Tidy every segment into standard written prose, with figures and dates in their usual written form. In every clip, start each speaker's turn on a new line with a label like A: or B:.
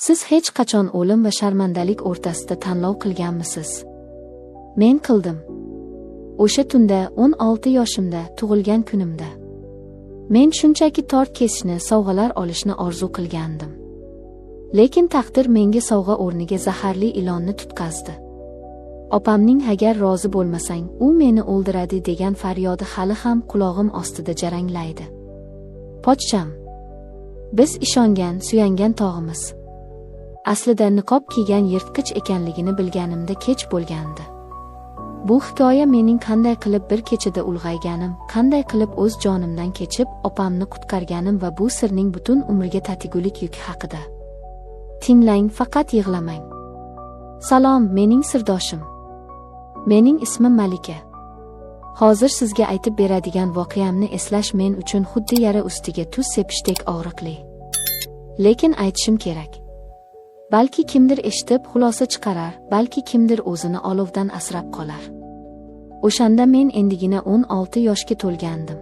A: Siz hech qachon o'lim va sharmandalik o'rtasida tanlov qilganmisiz? Men qildim. O'sha tunda 16 yoshimda, tug'ilgan kunimda. Men shunchaki tort kesishni, sovg'alar olishni orzu qilgandim. Lekin taqdir menga sovg'a o'rniga zaharli ilonni tutqazdi. Opamning agar rozi bo'lmasang, u meni o'ldiradi degan faryodi hali ham qulog'im ostida jaranglaydi. Pochcham. Biz ishongan, suyangan tog'imiz. Aslida niqob kiygan yirtqich ekanligini bilganimda kech bo'lgandi. Bu hikoya mening qanday qilib bir kechada ulg'ayganim, qanday qilib o'z jonimdan kechib, opamni qutqarganim va bu sirning butun umrga tatigulik yuki haqida. Tinglang, faqat yig'lamang. Salom, mening sirdoshim. Mening ismim Malika. Hozir sizga aytib beradigan voqeamni eslash men uchun xuddi yara ustiga tuz sepishdek og'riqli. Lekin aytishim kerak. Balki kimdir eshitib xulosa chiqarar, balki kimdir o'zini olovdan asrab qolar. O'shanda men endigina 16 yoshga to'lgandim.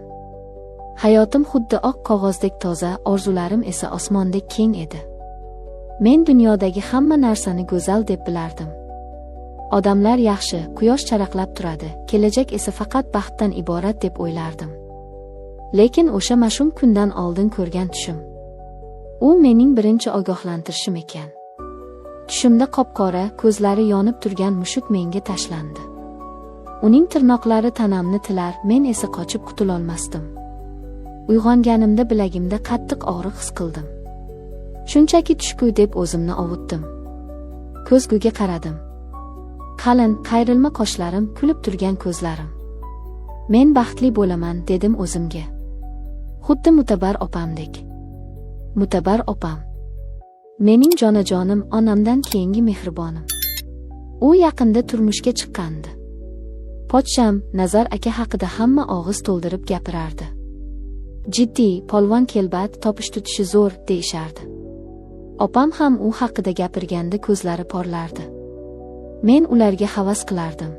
A: Hayotim xuddi oq qog'ozdek toza, orzularim esa osmondek keng edi. Men dunyodagi hamma narsani go'zal deb bilardim. Odamlar yaxshi, quyosh charaqlab turadi, kelajak esa faqat baxtdan iborat deb o'ylardim. Lekin o'sha mash'um kundan oldin ko'rgan tushim. U mening birinchi ogohlantirishim ekan. Tushimda qop-qora, ko'zlari yonib turgan mushuk menga tashlandi. Uning tirnoqlari tanamni tilar, men esa qochib qutulolmasdim. Uyg'onganimda bilagimda qattiq og'riq his qildim. Shunchaki tushku deb o'zimni ovutdim. Ko'zguga qaradim. Qalin, qayrilma qoshlarim, kulib turgan ko'zlarim. Men baxtli bo'laman, dedim o'zimga. Xuddi Mutabar opamdek. Mutabar opam. Mening jonajonim, onamdan keyingi mehribonim. U yaqinda turmushga chiqqandi. Pochcham, Nazar aka haqida hamma og'iz to'ldirib gapirardi. Jiddiy, polvon kelbat, topish tutishi zo'r, deyishardi. Opam ham u haqida gapirganda ko'zlari porlardi. Men ularga havas qilardim.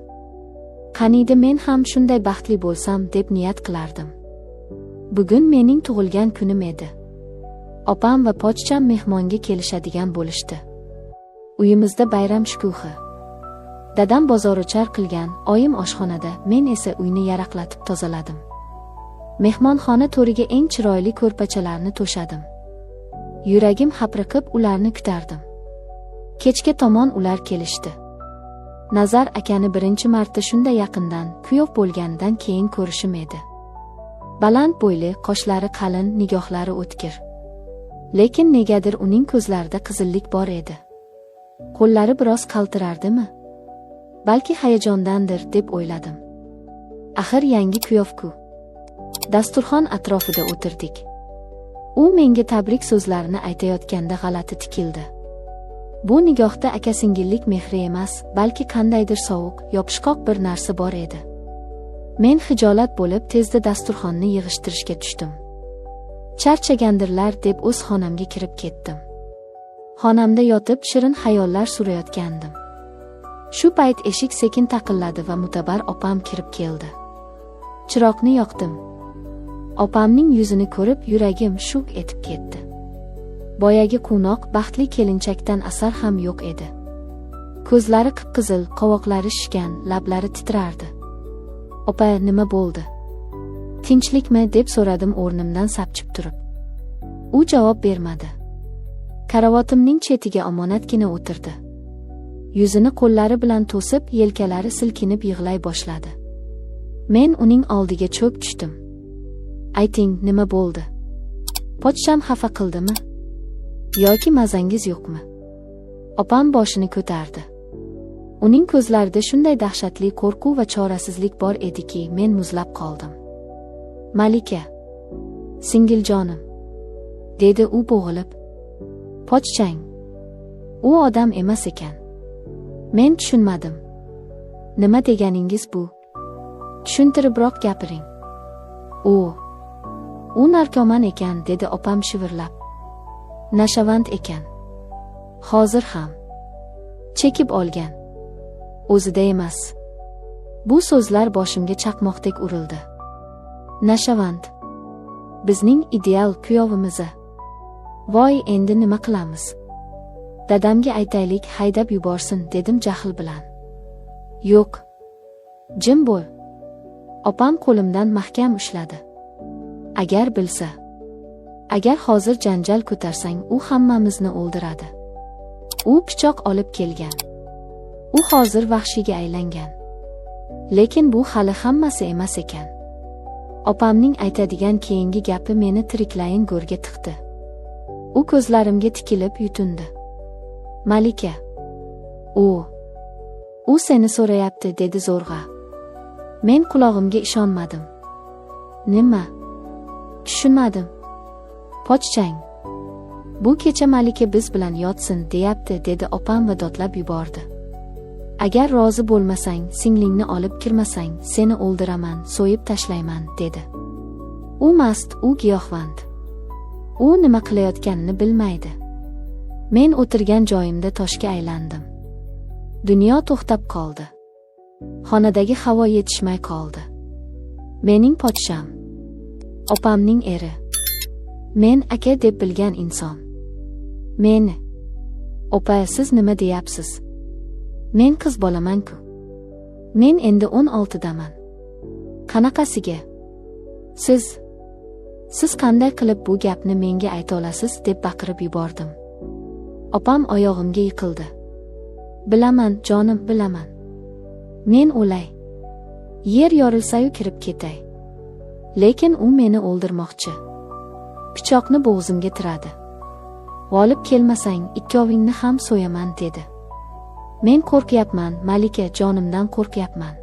A: Qaniydi men ham shunday baxtli bo'lsam deb niyat qilardim. Bugun mening tug'ilgan kunim edi. Opam va pochcham mehmonga kelishadigan bo'lishdi. Uyimizda bayram shukuhi. Dadam bozor-o'char qilgan, oyim oshxonada, men esa uyni yaraqlatib tozaladim. Mehmonxona to'riga eng chiroyli ko'rpachalarni to'shadim. Yuragim hapriqib ularni kutardim. Kechga tomon ular kelishdi. Nazar akani birinchi marta shunday yaqindan, kuyov bo'lgandan keyin ko'rishim edi. Baland bo'yli, qoshlari qalin, nigohlari o'tkir. Lekin negadir uning ko'zlarida qizillik bor edi. Qo'llari biroz qaltirardimi? Balki hayajondandir, deb o'yladim. Axir yangi kuyovku. Dasturxon atrofida o'tirdik. U menga tabrik so'zlarini aytayotganda g'alati tikildi. Bu nigohda aka-singillik mehri emas, balki qandaydir sovuq, yopishqoq bir narsa bor edi. Men xijolat bo'lib tezda dasturxonni yig'ishtirishga tushdim. Charchagandirlar deb o'z xonamga kirib ketdim. Xonamda yotib shirin xayollar surayotgandim. Shu payt eshik sekin taqilladi va Mutabar opam kirib keldi. Chiroqni yoqdim. Opamning yuzini ko'rib yuragim shuk etib ketdi. Boyagi quvnoq, baxtli kelinchakdan asar ham yo'q edi. Ko'zlari qip-qizil, qovoqlari shishgan, lablari titrardi. "Opa, nima bo'ldi? Tinchlikmi?" deb so'radim o'rnimdan sapchib turib. U javob bermadi. Karavotimning chetiga omonatgina o'tirdi. Yuzini qo'llari bilan to'sib, yelkalari silkinib yig'lay boshladi. Men uning oldiga cho'k tushdim. "Ayting, nima bo'ldi? Pochcham xafa qildimi? Yoki mazangiz yo'qmi?" Opam boshini ko'tardi. Uning ko'zlarida shunday dahshatli qo'rquv va chorasizlik bor ediki, men muzlab qoldim. "Malika, singiljonim", dedi u bo'g'ilib. "Pochchang, u odam emas ekan." Men tushunmadim. "Nima deganingiz bu? Tushuntiribroq gapiring." U narkoman ekan", dedi opam shivirlab. "Nashavand ekan. Hozir ham chekib olgan. O'zida emas." Bu so'zlar boshimga chaqmoqdek urildi. Nashavand. Bizning ideal kuyovimiz. Voy, endi nima qilamiz? Dadamga aytaylik, haydab yuborsin, dedim jahl bilan. Yo'q. Jim bo'l. Opam qo'limdan mahkam ushladi. Agar bilsa, agar hozir janjal ko'tarsang, u hammamizni o'ldiradi. U pichoq olib kelgan. U hozir vahshiyga aylangan. Lekin bu hali hammasi emas ekan. Opamning aytadigan keyingi gapi meni tiriklayin go'rga tiqdi. U ko'zlarimga tikilib yutindi. Malika. U seni so'rayapti, dedi zo'rg'a. Men qulog'imga ishonmadim. Nima? Tushunmadim. Pochchang. Bu kecha Malika biz bilan yotsin, deyapti, dedi opam va dodlab yubordi. Agar rozi bo'lmasang, singlingni olib kirmasang, seni o'ldiraman, so'yib tashlayman, dedi. U mast, u giyohvand. U nima qilayotganini bilmaydi. Men o'tirgan joyimda toshga aylandim. Dunyo to'xtab qoldi. Xonadagi havo yetishmay qoldi. Mening podsham, opamning eri, men aka deb bilgan inson. Meni, opa, siz nima deyapsiz? Men qiz bolaman-ku. Men endi 16 daman. Qanaqasiga? Siz qanday qilib bu gapni menga ayta olasiz, deb baqirib yubordim. Opam oyog'imga yiqildi. Bilaman, jonim, bilaman. Men o'lay. Yer yorilsa-yu kirib ketay. Lekin u meni o'ldirmoqchi. Pichoqni bo'g'zimga tiradi. G'olib kelmasang, ikkovingni ham so'yaman, dedi. Men qo'rqyapman, Malika, jonimdan qo'rqyapman.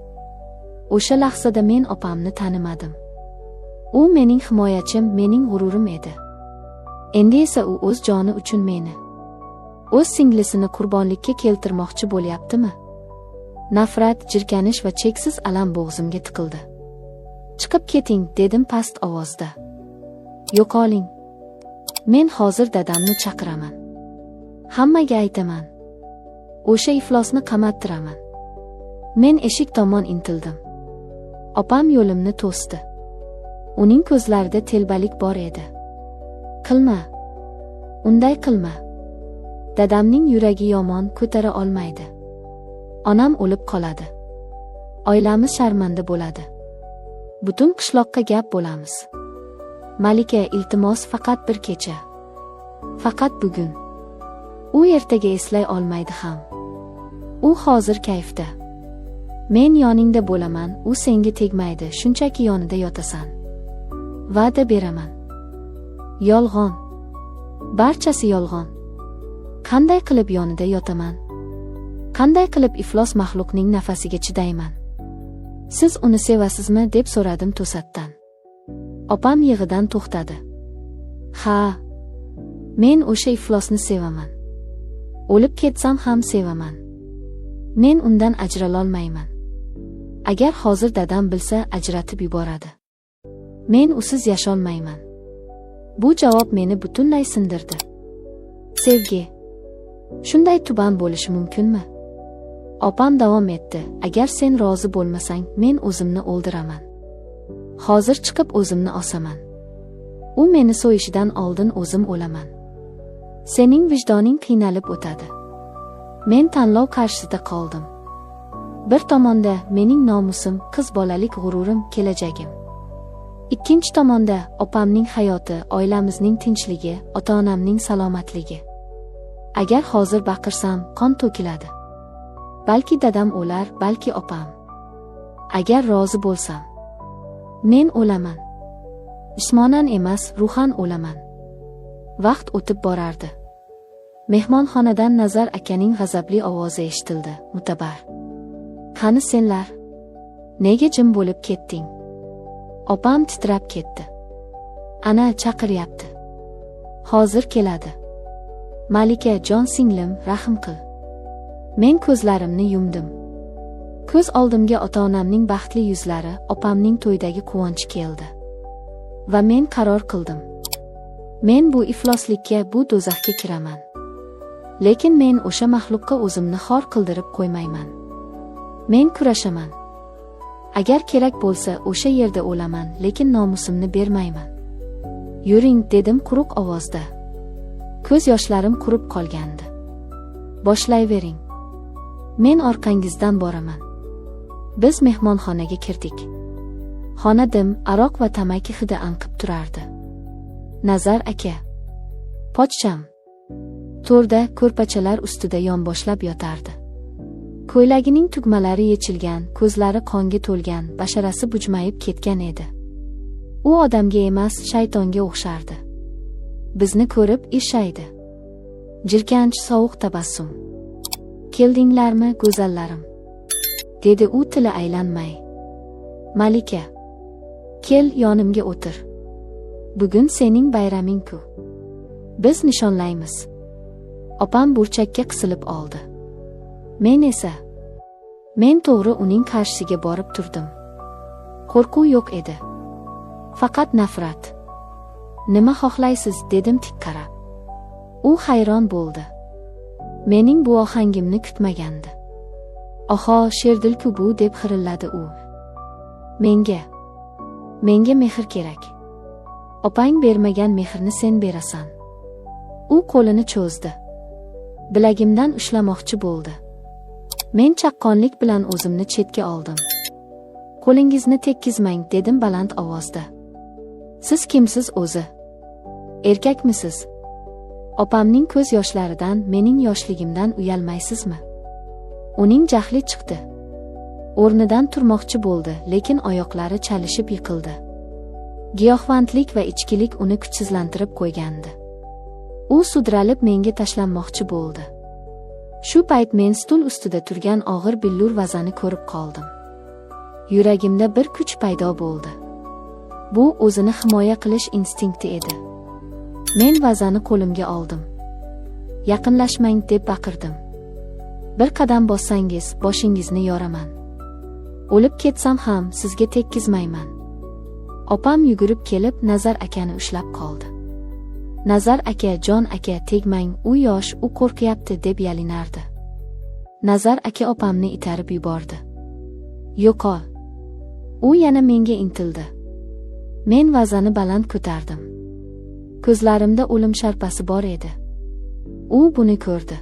A: O'sha lahzada men opamni tanimadim. U mening himoyachim, mening g'ururim edi. Endi esa u o'z joni uchun meni, o'z singlisini qurbonlikka keltirmoqchi bo'lyaptimi? Nafrat, jirkanish va cheksiz alam bo'g'zimga tiqildi. Chiqib keting, dedim past ovozda. Yo'qoling. Men hozir dadamni chaqiraman. Hammaga aytaman. O'sha iflosni qamattiraman. Men eshik tomon intildim. Opam yo'limni to'sdi. Uning ko'zlarida telbalik bor edi. Qilma. Unday qilma. Dadamning yuragi yomon, ko'tara olmaydi. Onam o'lib qoladi. Oilamiz sharmanda bo'ladi. Butun qishloqqa gap bo'lamiz. Malika, iltimos, faqat bir kecha. Faqat bugun. U ertaga eslay olmaydi ham. U hozir kayfda. Men yoningda bo'laman, u senga tegmaydi, shunchaki yonida yotasan. Va'da beraman. Yolg'on. Barchasi yolg'on. Qanday qilib yonida yotaman? Qanday qilib iflos maxluqning nafasiga chidayman? Siz uni sevasizmi, deb so'radim to'satdan. Opam yig'idan to'xtadi. Ha, men o'sha iflosni sevaman. O'lib ketsam ham sevaman. Men undan ajralolmayman. Agar hozir dadam bilsa, ajratib yuboradi. Men usiz yasholmayman. Bu javob meni butunlay sindirdi. Sevgi shunday tuban bo'lishi mumkinmi? Opam davom etdi. Agar sen rozi bo'lmasang, men o'zimni o'ldiraman. Hozir chiqib o'zimni osaman. U meni so'yishidan oldin o'zim o'laman. Sening vijdoning qiynalib o'tadi. Men tanlov qarshisida qoldim. Bir tomonda mening nomusim, qiz bolalik g'ururim, kelajagim. Ikkinchi tomonda opamning hayoti, oilamizning tinchligi, ota-onamning salomatligi. Agar hozir baqirsam, qon to'kiladi. Balki dadam o'lar, balki opam. Agar rozi bo'lsam, men o'laman. Jismonan emas, ruhan o'laman. Vaqt o'tib borardi. Mehmonxonadan Nazar akaning g'azabli ovozi eshitildi. Mutabar. Qani senlar? Nega jim bo'lib ketding? Opam titrab ketdi. Ana chaqiryapti. Hozir keladi. Malika, jon singlim, rahm qil. Men ko'zlarimni yumdim. Ko'z oldimga ota-onamning baxtli yuzlari, opamning to'ydagi quvonchi keldi. Va men qaror qildim. Men bu ifloslikka, bu do'zaxga kiraman. Lekin men o'sha maxluqqa o'zimni xor qildirib qo'ymayman. Men kurashaman. Agar kerak bo'lsa, o'sha yerda o'laman, lekin nomusimni bermayman. Yuring, dedim quruq ovozda. Ko'z yoshlarim qurib qolgandi. boshlayvering. Men orqangizdan boraman. Biz mehmonxonaga kirdik. Xona dim, aroq va tamaki hidi anqib turardi. Nazar aka. Pochcham. To'rda ko'rpachalar ustida yonboshlab yotardi. Ko'ylagining tugmalari yechilgan, ko'zlari qonga to'lgan, basharasi bujmayib ketgan edi. U odamga emas, shaytonga o'xshardi. Bizni ko'rib irshaydi. Jirkanch sovuq tabassum. Keldinglarmi, go'zallarim? Dedi u tili aylanmay. Malika, kel yonimga o'tir. Bugun sening bayraming-ku. Biz nishonlaymiz. Opam burchakka qisilib oldi. Men to'g'ri uning qarshisiga borib turdim. Qo'rquv yo'q edi. Faqat nafrat. Nima xohlaysiz, dedim tik qarab. U hayron bo'ldi. Mening bu ohangimni kutmagandi. Oho, Sherdil-ku bu, deb xirilladi u. Menga mehr kerak. Opang bermagan mehrni sen berasan. U qo'lini cho'zdi. Bilagimdan ushlamoqchi bo'ldi. Men chaqqonlik bilan o'zimni chetga oldim. Qo'lingizni tekkizmang, dedim baland ovozda. Siz kimsiz o'zi? Erkakmisiz? Opamning ko'z yoshlaridan, mening yoshligimdan uyalmaysizmi? Uning jahli chiqdi. O'rnidan turmoqchi bo'ldi, lekin oyoqlari chalishib yiqildi. Giyohvandlik va ichkilik uni kuchsizlantirib qo'ygandi. U sudralib menga tashlanmoqchi bo'ldi. Shu payt men stul ustida turgan og'ir billur vazani ko'rib qoldim. Yuragimda bir kuch paydo bo'ldi. Bu o'zini himoya qilish instinkti edi. Men vazani qo'limga oldim. Yaqinlashmang, deb baqirdim. Bir qadam bossangiz, boshingizni yoraman. O'lib ketsam ham sizga tekkizmayman. Opam yugurib kelib Nazar akani ushlab qoldi. Nazar aka, jon aka, tegmang, u yosh, u qo'rqyapti, deb yalinardi. Nazar aka opamni itarib yubordi. Yo'qol. U yana menga intildi. Men vazani baland ko'tardim. Ko'zlarimda o'lim sharpasi bor edi. U buni ko'rdi.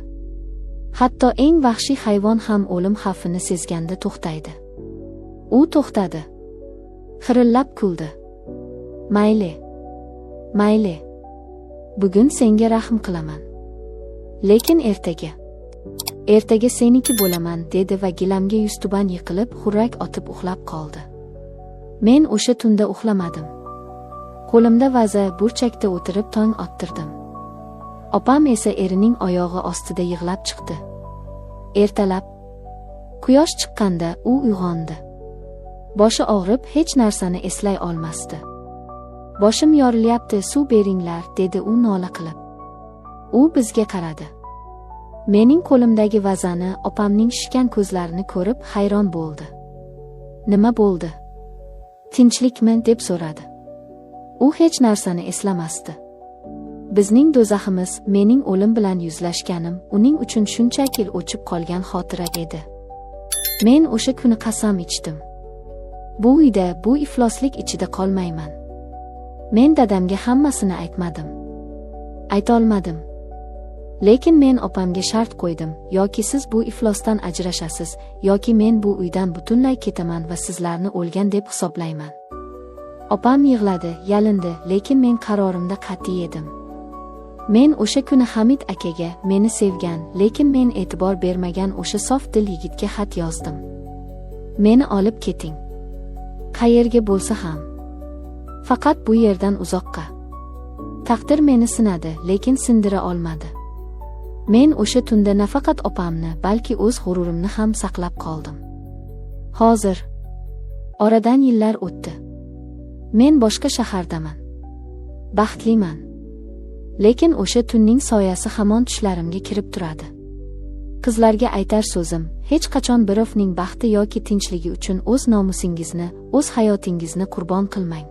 A: Hatto eng vahshiy hayvon ham o'lim xavfini sezganda to'xtaydi. U to'xtadi. Xirillab kuldi. Mayli. Bugun senga rahm qilaman. Lekin ertaga seniki bo'laman, dedi va gilamga yuztuban yiqilib, xurrak otib uxlab qoldi. Men o'sha tunda uxlamadim. Qo'limda vaza, burchakda o'tirib tong ottirdim. Opam esa erining oyog'i ostida yig'lab chiqdi. Ertalab quyosh chiqqanda u uyg'ondi. Boshi og'rib, hech narsani eslay olmasdi. Boshim yorilyapti, suv beringlar, dedi u nola qilib. U bizga qaradi. Mening qo'limdagi vazani, opamning shishgan ko'zlarini ko'rib hayron bo'ldi. Nima bo'ldi? Tinchlikmi, deb so'radi. U hech narsani eslamasdi. Bizning do'zaximiz, mening o'lim bilan yuzlashganim, uning uchun shunchaki o'chib qolgan xotira edi. Men o'sha kuni qasam ichdim. Bu uyda, bu ifloslik ichida qolmayman. Men dadamga hammasini aytmadim. Aytolmadim. Lekin men opamga shart qo'ydim, yoki siz bu iflosdan ajrashasiz, yoki men bu uydan butunlay ketaman va sizlarni o'lgan deb hisoblayman. Opam yig'ladi, yalindi, lekin men qarorimda qat'iy edim. Men o'sha kuni Hamid akaga, meni sevgan, lekin men e'tibor bermagan o'sha sof dil yigitga xat yozdim. Meni olib keting. Qayerga bo'lsa ham. Faqat bu yerdan uzoqqa. Taqdir meni sinadi, lekin sindira olmadi. Men o'sha tunda nafaqat opamni, balki o'z g'ururimni ham saqlab qoldim. Hozir oradan yillar o'tdi. Men boshqa shahardaman. Baxtliman. Lekin o'sha tunning soyasi hamon tushlarimga kirib turadi. Qizlarga aytar so'zim, hech qachon birovning baxti yoki tinchligi uchun o'z nomusingizni, o'z hayotingizni qurbon qilmang.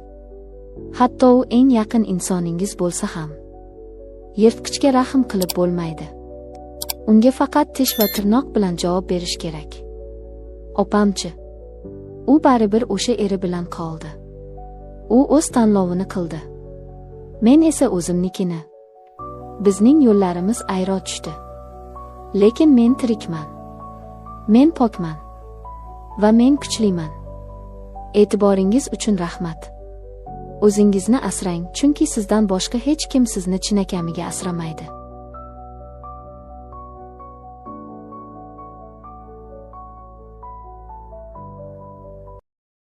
A: Hatto u eng yaqin insoningiz bo'lsa ham. Yirtqichga rahm qilib bo'lmaydi. Unga faqat tish va tirnoq bilan javob berish kerak. Opamchi? U baribir o'sha eri bilan qoldi. U o'z tanlovini qildi. Men esa o'zimnikini. Bizning yo'llarimiz ayro tushdi. Lekin men tirikman. Men pokman. Va men kuchliman. E'tiboringiz uchun rahmat. O'zingizni asrang, chunki sizdan boshqa hech kim sizni chinakamiga asramaydi.